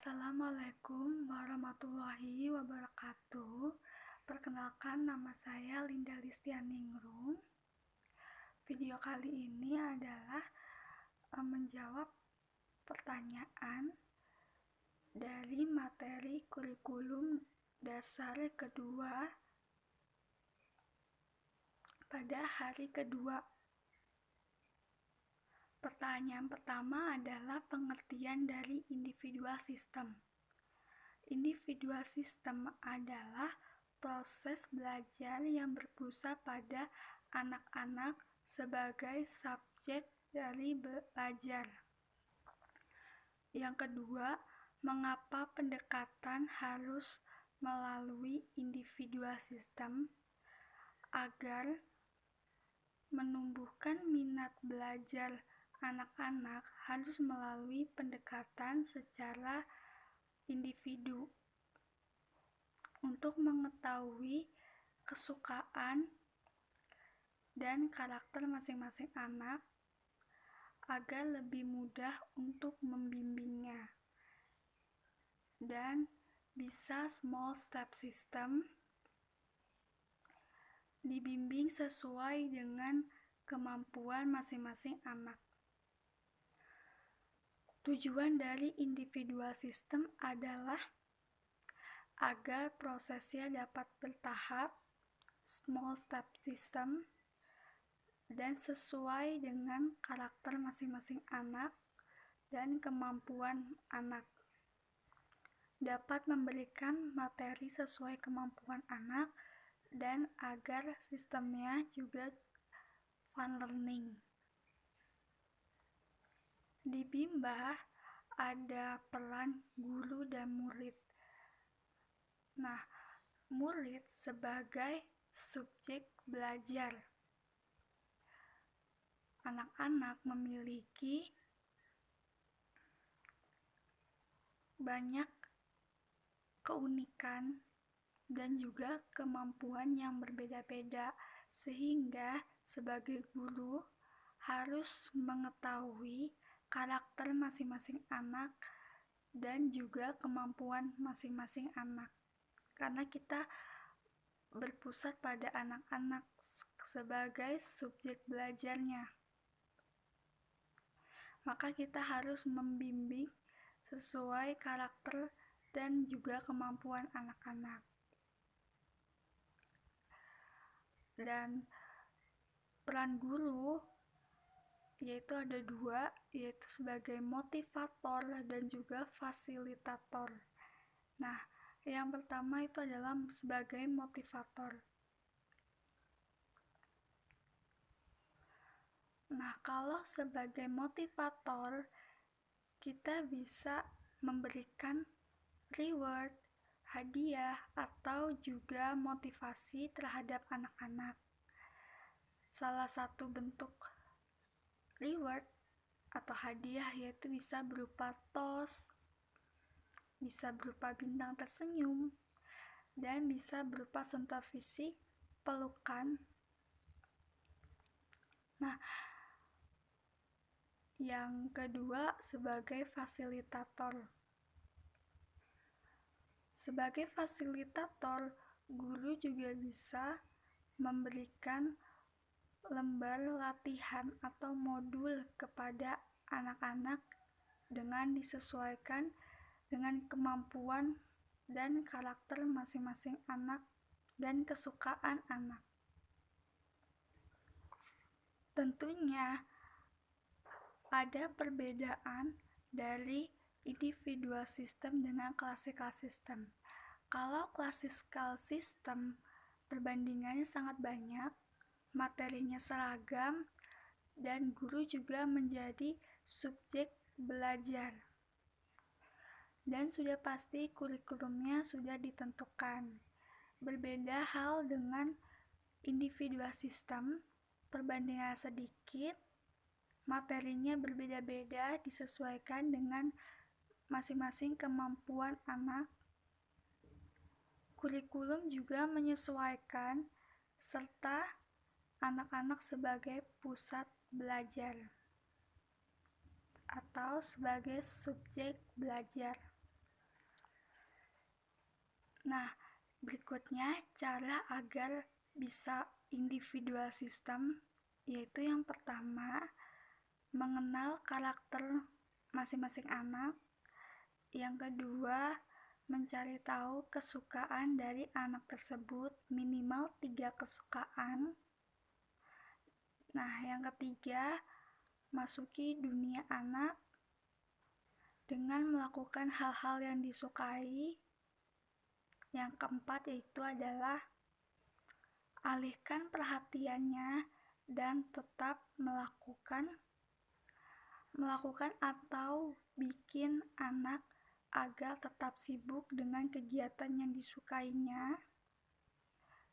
Assalamualaikum warahmatullahi wabarakatuh. Perkenalkan, nama saya Linda Listianingrum. Video kali ini adalah menjawab pertanyaan dari materi kurikulum dasar kedua pada hari kedua. Pertanyaan pertama adalah pengertian dari individual system. Individual system adalah proses belajar yang berpusat pada anak-anak sebagai subjek dari belajar. Yang kedua, mengapa pendekatan harus melalui individual system? Agar menumbuhkan minat belajar anak-anak harus melalui pendekatan secara individu untuk mengetahui kesukaan dan karakter masing-masing anak agar lebih mudah untuk membimbingnya, dan bisa small step system dibimbing sesuai dengan kemampuan masing-masing anak. Tujuan dari individual system adalah agar prosesnya dapat bertahap, small step system, dan sesuai dengan karakter masing-masing anak dan kemampuan anak. Dapat memberikan materi sesuai kemampuan anak dan agar sistemnya juga fun learning. Di Bimba ada peran guru dan murid. Nah, murid sebagai subjek belajar. Anak-anak memiliki banyak keunikan dan juga kemampuan yang berbeda-beda, sehingga sebagai guru harus mengetahui karakter masing-masing anak dan juga kemampuan masing-masing anak, karena kita berpusat pada anak-anak sebagai subjek belajarnya. Maka kita harus membimbing sesuai karakter dan juga kemampuan anak-anak. Dan peran guru yaitu ada dua, yaitu sebagai motivator dan juga fasilitator. Nah, yang pertama itu adalah sebagai motivator. Nah, kalau sebagai motivator, kita bisa memberikan reward, hadiah, atau juga motivasi terhadap anak-anak. Salah satu bentuk reward atau hadiah yaitu bisa berupa tos, bisa berupa bintang tersenyum, dan bisa berupa sentuh fisik, pelukan. Nah, yang kedua sebagai fasilitator. Sebagai fasilitator, guru juga bisa memberikan lembar latihan atau modul kepada anak-anak dengan disesuaikan dengan kemampuan dan karakter masing-masing anak dan kesukaan anak. Tentunya ada perbedaan dari individual system dengan classical system. Kalau classical system perbandingannya sangat banyak, materinya seragam, dan guru juga menjadi subjek belajar. Dan sudah pasti kurikulumnya sudah ditentukan. Berbeda hal dengan individual system, perbandingan sedikit, materinya berbeda-beda disesuaikan dengan masing-masing kemampuan anak. Kurikulum juga menyesuaikan serta anak-anak sebagai pusat belajar atau sebagai subjek belajar. Nah, berikutnya cara agar bisa individual system, yaitu yang pertama, mengenal karakter masing-masing anak. Yang kedua, mencari tahu kesukaan dari anak tersebut, minimal 3 kesukaan. Nah, yang ketiga, masuki dunia anak dengan melakukan hal-hal yang disukai. Yang keempat yaitu adalah alihkan perhatiannya dan tetap melakukan atau bikin anak agar tetap sibuk dengan kegiatan yang disukainya.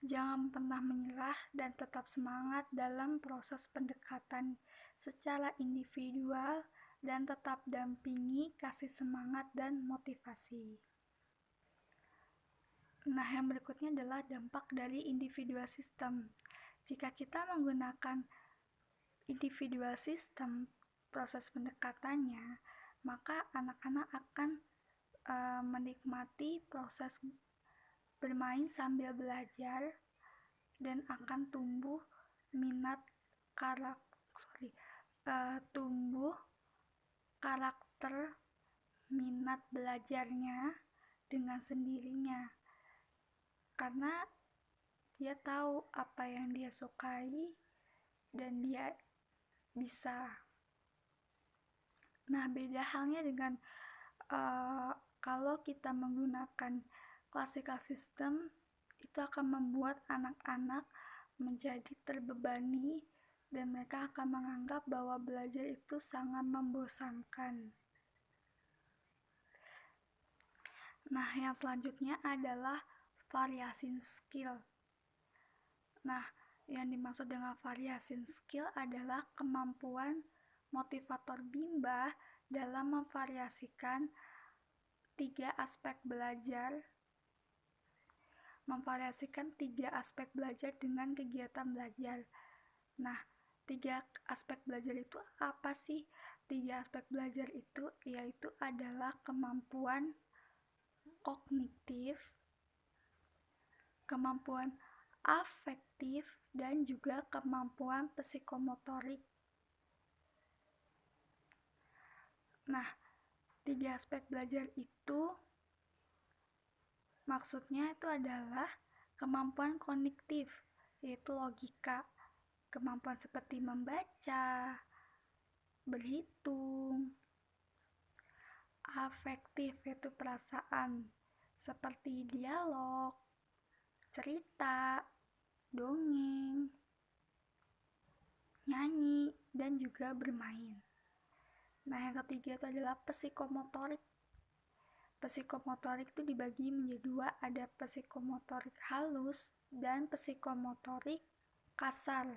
Jangan pernah menyerah dan tetap semangat dalam proses pendekatan secara individual dan tetap dampingi, kasih semangat dan motivasi. Nah, yang berikutnya adalah dampak dari individual system. Jika kita menggunakan individual system proses pendekatannya, maka anak-anak akan menikmati proses bermain sambil belajar dan akan tumbuh karakter minat belajarnya dengan sendirinya, karena dia tahu apa yang dia sukai dan dia bisa. Nah, beda halnya dengan kalau kita menggunakan classical system, itu akan membuat anak-anak menjadi terbebani dan mereka akan menganggap bahwa belajar itu sangat membosankan. Nah, yang selanjutnya adalah variasi skill. Nah, yang dimaksud dengan variasi skill adalah kemampuan motivator Bimba dalam memvariasikan 3 aspek belajar dengan kegiatan belajar. Nah, 3 aspek belajar itu apa sih? 3 aspek belajar itu yaitu adalah kemampuan kognitif, kemampuan afektif, dan juga kemampuan psikomotorik. Nah, 3 aspek belajar itu maksudnya itu adalah kemampuan kognitif, yaitu logika, kemampuan seperti membaca, berhitung, afektif yaitu perasaan, seperti dialog, cerita, dongeng, nyanyi, dan juga bermain. Nah, yang ketiga itu adalah psikomotorik. Psikomotorik itu dibagi menjadi 2, ada psikomotorik halus dan psikomotorik kasar.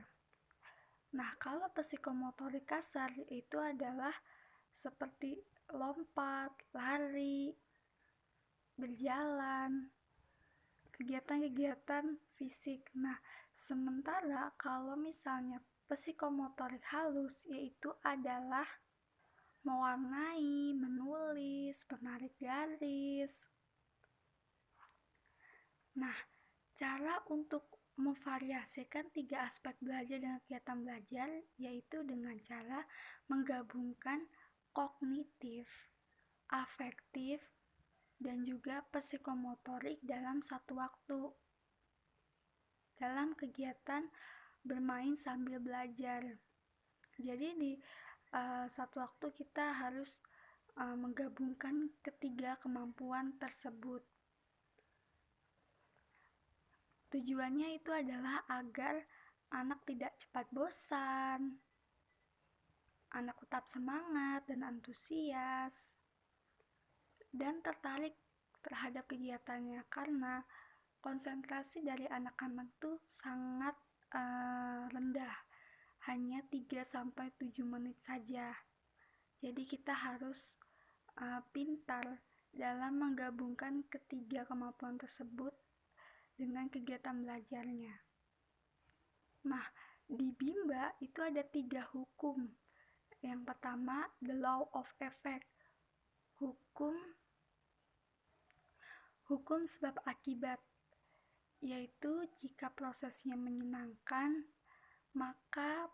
Nah, kalau psikomotorik kasar itu adalah seperti lompat, lari, berjalan, kegiatan-kegiatan fisik. Nah, sementara kalau misalnya psikomotorik halus yaitu adalah mewarnai, menulis, menarik garis. Nah, cara untuk memvariasikan 3 aspek belajar dengan kegiatan belajar yaitu dengan cara menggabungkan kognitif, afektif, dan juga psikomotorik dalam satu waktu dalam kegiatan bermain sambil belajar. Jadi di satu waktu kita harus menggabungkan ketiga kemampuan tersebut. Tujuannya itu adalah agar anak tidak cepat bosan, anak tetap semangat dan antusias, dan tertarik terhadap kegiatannya, karena konsentrasi dari anak-anak tuh sangat rendah, hanya 3-7 menit saja. Jadi kita harus pintar dalam menggabungkan ketiga kemampuan tersebut dengan kegiatan belajarnya. Nah, di Bimba itu ada 3 hukum. Yang pertama, the law of effect. Hukum sebab akibat, yaitu jika prosesnya menyenangkan, maka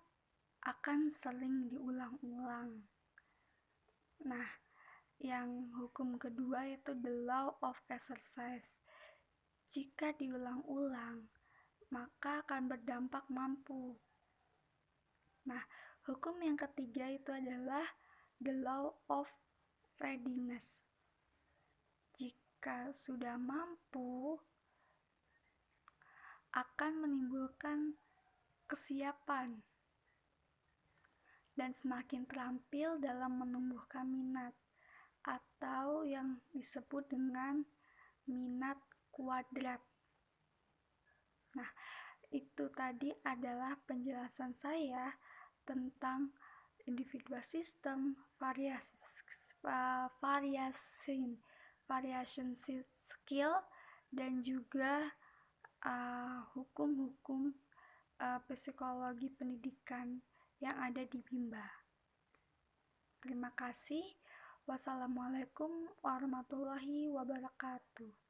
akan sering diulang-ulang. Nah, yang hukum kedua yaitu the law of exercise. Jika diulang-ulang, maka akan berdampak mampu. Nah, hukum yang ketiga itu adalah the law of readiness. Jika sudah mampu, akan menimbulkan kesiapan dan semakin terampil dalam menumbuhkan minat atau yang disebut dengan minat kuadrat. Nah, itu tadi adalah penjelasan saya tentang individual system, variation skill, dan juga hukum-hukum psikologi pendidikan yang ada di Bimba. Terima kasih. Wassalamualaikum warahmatullahi wabarakatuh.